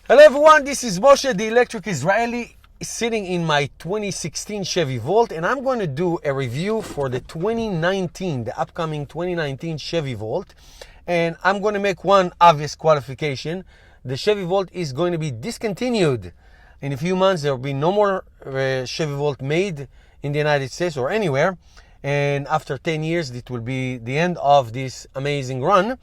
Hello everyone, this is Moshe, the electric Israeli, sitting in my 2016 Chevy Volt, and I'm going to do a review for the upcoming 2019 Chevy Volt. And I'm going to make one obvious qualification. The Chevy Volt is going to be discontinued. In a few months, there will be no more Chevy Volt made in the United States or anywhere. And after 10 years, it will be the end of this amazing run.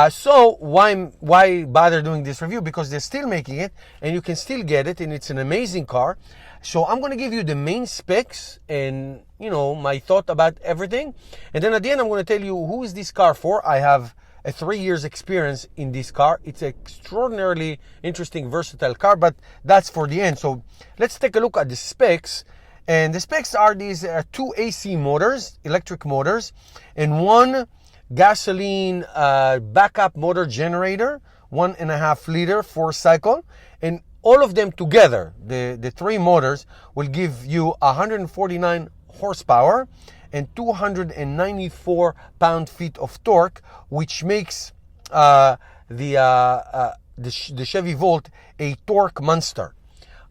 So why bother doing this review? Because they're still making it and you can still get it, and it's an amazing car. So I'm going to give you the main specs and, my thought about everything. And then at the end, I'm going to tell you who is this car for. I have a 3 years experience in this car. It's an extraordinarily interesting, versatile car, but that's for the end. So let's take a look at the specs. And the specs are these two AC motors, electric motors, and one gasoline backup motor generator, 1.5 liter 4-cycle, and all of them together, the three motors, will give you 149 horsepower and 294 pound-feet of torque, which makes the Chevy Volt a torque monster.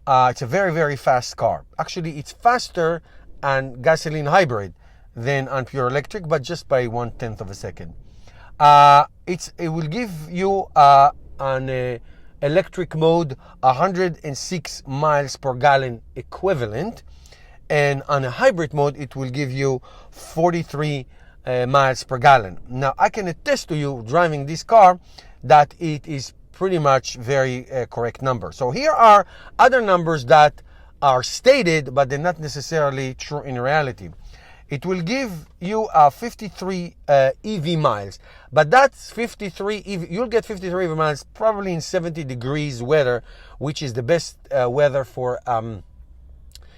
It's a very, very fast car. Actually, it's faster and gasoline hybrid than on pure electric, but just by 1/10 of a second. It will give you on electric mode 106 miles per gallon equivalent, and on a hybrid mode it will give you 43 miles per gallon. Now I can attest to you driving this car that it is pretty much very correct number. So here are other numbers that are stated, but they're not necessarily true in reality. It will give you 53 EV miles, but that's 53 EV. You'll get 53 EV miles probably in 70 degrees weather, which is the best weather for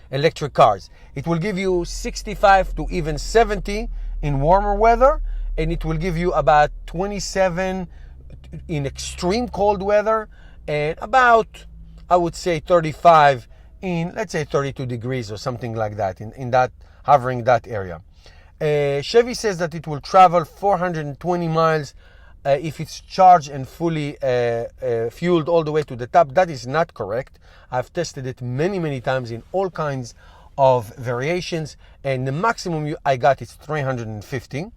electric cars. It will give you 65 to even 70 in warmer weather, and it will give you about 27 in extreme cold weather, and about, I would say, 35 in, let's say, 32 degrees or something like that, in that, hovering that area. Chevy says that it will travel 420 miles if it's charged and fully fueled all the way to the top. That is not correct. I've tested it many times in all kinds of variations, and the maximum I got is 350.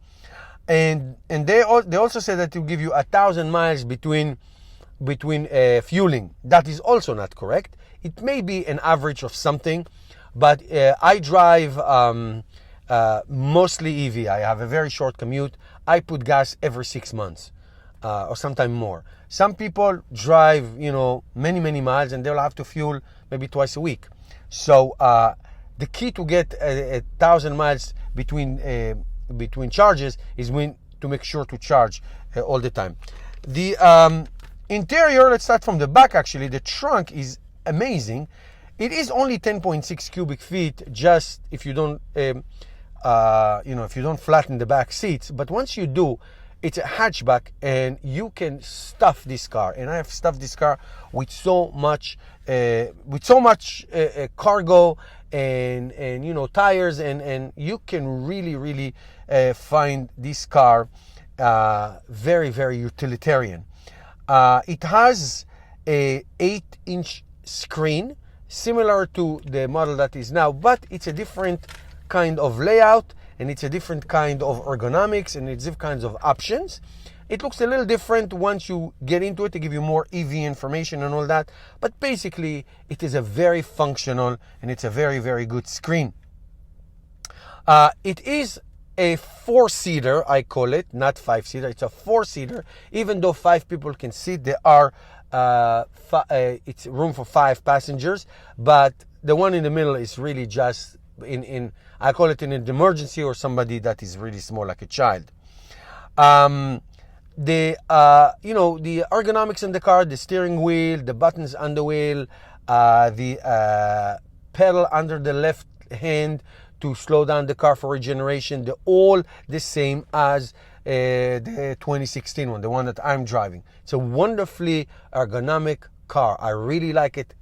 And they also say that it will give you 1,000 miles between fueling. That is also not correct. It may be an average of something, but I drive mostly EV. I have a very short commute. I put gas every 6 months or sometime more. Some people drive, many miles, and they'll have to fuel maybe twice a week. So the key to get 1,000 miles between charges is to make sure to charge all the time. The interior, let's start from the back. Actually, the trunk is amazing. It is only 10.6 cubic feet, just if you don't, if you don't flatten the back seats. But once you do, it's a hatchback, and you can stuff this car. And I have stuffed this car with so much cargo and tires, and you can really find this car very utilitarian. It has a 8-inch screen, similar to the model that is now, but it's a different kind of layout, and it's a different kind of ergonomics, and it's different kinds of options. It looks a little different once you get into it to give you more EV information and all that, but basically it is a very functional, and it's a very good screen. It is a 4-seater, I call it, not 5-seater. It's a 4-seater. Even though 5 people can sit, there are it's room for 5 passengers, but the one in the middle is really just I call it in an emergency, or somebody that is really small, like a child. The ergonomics in the car, the steering wheel, the buttons on the wheel, the pedal under the left hand to slow down the car for regeneration, they're all the same as the 2016 one, the one that I'm driving. It's a wonderfully ergonomic car. I really like it.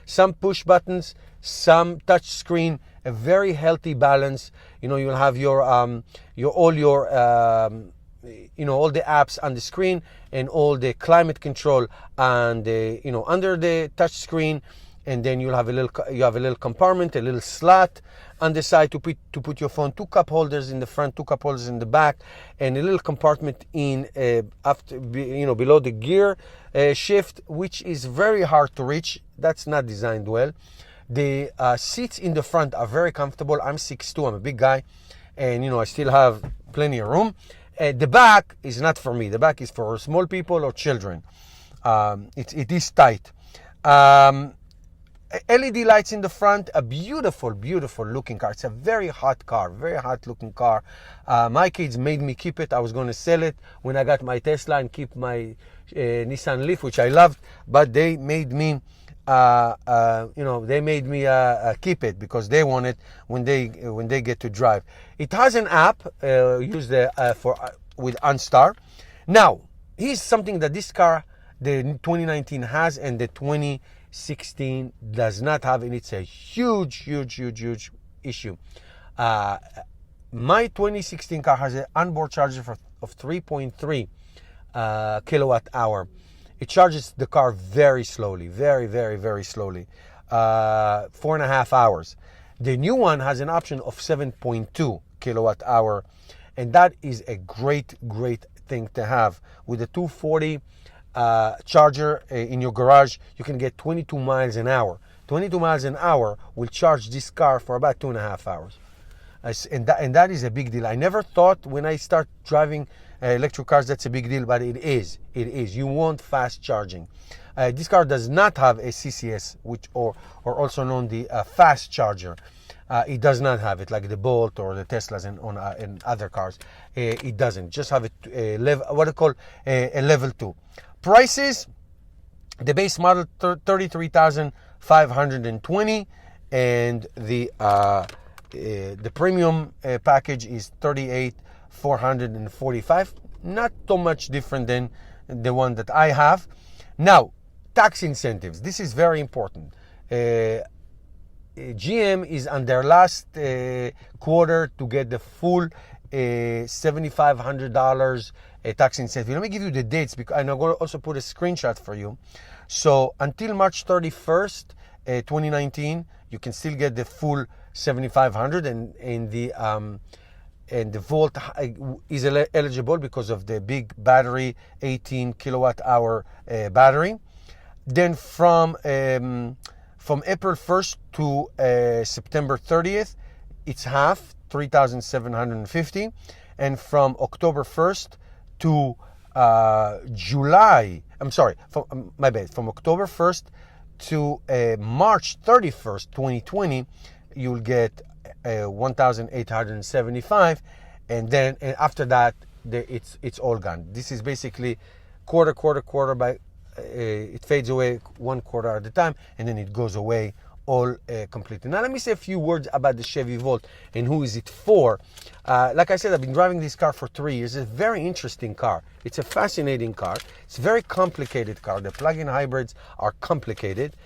Some push buttons, some touch screen, a very healthy balance. You'll have your all the apps on the screen, and all the climate control and under the touch screen. And then you have a little compartment, a little slot on the side to put your phone, 2 cup holders in the front, 2 cup holders in the back, and a little compartment in below the gear shift, which is very hard to reach. That's not designed well. The seats in the front are very comfortable. I'm 6'2", I'm a big guy, and I still have plenty of room. The back is not for me. The back is for small people or children. It is tight. LED lights in the front, a beautiful, beautiful looking car. It's a very hot car, very hot looking car. My kids made me keep it. I was going to sell it when I got my Tesla and keep my Nissan Leaf, which I loved, but they made me keep it because they want it when they get to drive. It has an app with OnStar. Now, here's something that this car, the 2019 has, and the 2016 does not have, and it's a huge issue. My 2016 car has an onboard charger of 3.3 kilowatt hour. It charges the car very slowly, very slowly, 4.5 hours. The new one has an option of 7.2 kilowatt hour, and that is a great thing to have. With a 240 charger in your garage, you can get 22 miles an hour. 22 miles an hour will charge this car for about 2.5 hours. And that is a big deal. I never thought when I start driving electric cars that's a big deal, but it is. You want fast charging. This car does not have a CCS, or also known the fast charger. It does not have it like the Bolt or the Teslas and other cars. It doesn't. Just have a level 2. Prices: the base model 33,520, and the premium package is 38,445. Not so much different than the one that I have. Now, tax incentives. This is very important. GM is on their last quarter to get the full $7,500 tax incentive. Let me give you the dates, because I'm going to also put a screenshot for you. So until March 31st, 2019, you can still get the full $7,500, and the Volt is eligible because of the big battery, 18 kilowatt hour battery. Then from April 1st to September 30th, it's half, 3,750, and from October 1st to from October 1st to March 31st, 2020, you'll get 1,875, and then after that, it's all gone. This is basically quarter by. It fades away 1 quarter at a time, and then it goes away all completely. Now, let me say a few words about the Chevy Volt and who is it for. Like I said, I've been driving this car for 3 years. It's a very interesting car. It's a fascinating car. It's a very complicated car. The plug-in hybrids are complicated.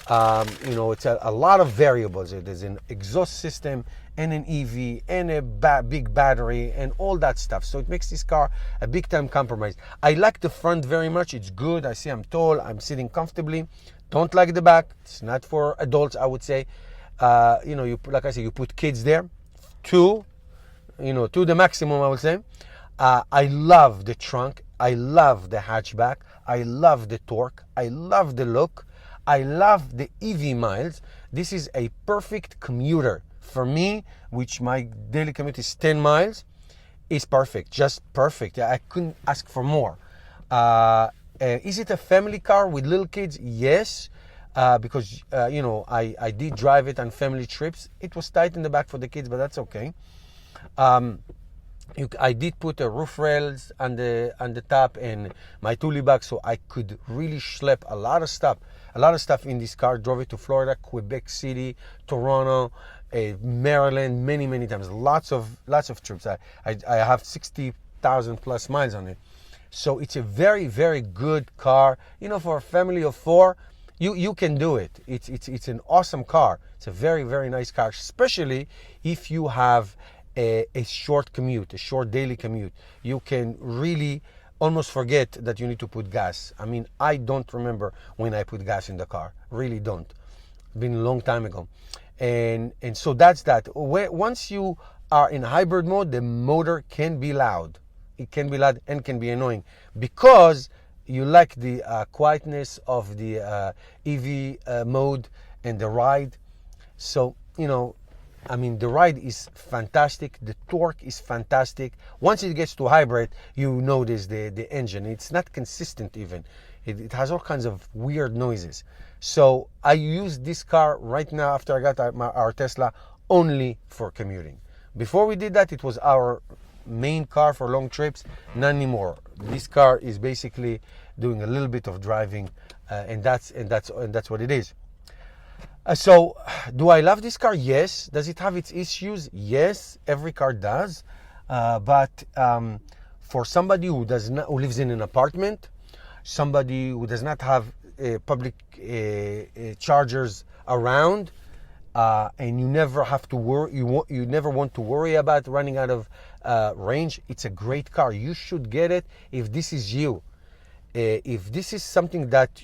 It's a lot of variables. There's an exhaust system and an EV and a big battery and all that stuff. So it makes this car a big time compromise. I like the front very much. It's good. I see I'm tall. I'm sitting comfortably. Don't like the back. It's not for adults, I would say. Like I say, you put kids there. To the maximum, I would say. I love the trunk. I love the hatchback. I love the torque. I love the look. I love the EV miles. This is a perfect commuter for me, which my daily commute is 10 miles. Is perfect, just perfect. I couldn't ask for more. Is it a family car with little kids? Yes, because I did drive it on family trips. It was tight in the back for the kids, but that's okay. I did put a roof rails on the top and my toolie bag, so I could really schlep a lot of stuff in this car. Drove it to Florida, Quebec City, Toronto, Maryland, many times. Lots of trips. I have 60,000 plus miles on it. So it's a very, very good car. For a family of 4, you can do it. It's an awesome car. It's a very, very nice car, especially if you have a short commute, a short daily commute, you can really almost forget that you need to put gas. I mean, I don't remember when I put gas in the car. Really don't. It's been a long time ago. And so that's that. Once you are in hybrid mode, the motor can be loud. It can be loud and can be annoying because you like the quietness of the EV mode and the ride. So, you know, I mean, the ride is fantastic. The torque is fantastic. Once it gets to hybrid, you notice the engine. It's not consistent even. It has all kinds of weird noises. So I use this car right now after I got our Tesla only for commuting. Before we did that, it was our main car for long trips. None anymore. This car is basically doing a little bit of driving, and that's what it is. So, do I love this car? Yes. Does it have its issues? Yes. Every car does. But for somebody who lives in an apartment, somebody who does not have public chargers around, and you never have to worry, you never want to worry about running out of range, it's a great car. You should get it if this is you. If this is something that,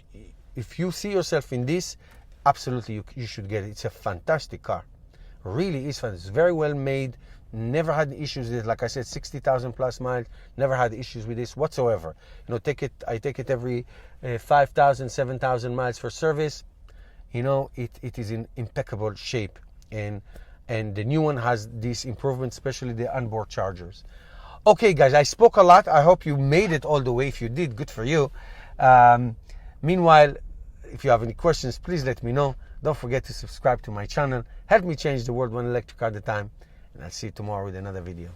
if you see yourself in this, absolutely you should get it. It's a fantastic car. Really is fun. It's very well made. Never had issues with it. Like I said, 60,000 plus miles. Never had issues with this whatsoever. You know, I take it every 5,000, 7,000 miles for service. You know, it is in impeccable shape. And the new one has these improvements, especially the onboard chargers. Okay, guys, I spoke a lot. I hope you made it all the way. If you did, good for you. Meanwhile, if you have any questions, please let me know. Don't forget to subscribe to my channel. Help me change the world one electric car at a time. And I'll see you tomorrow with another video.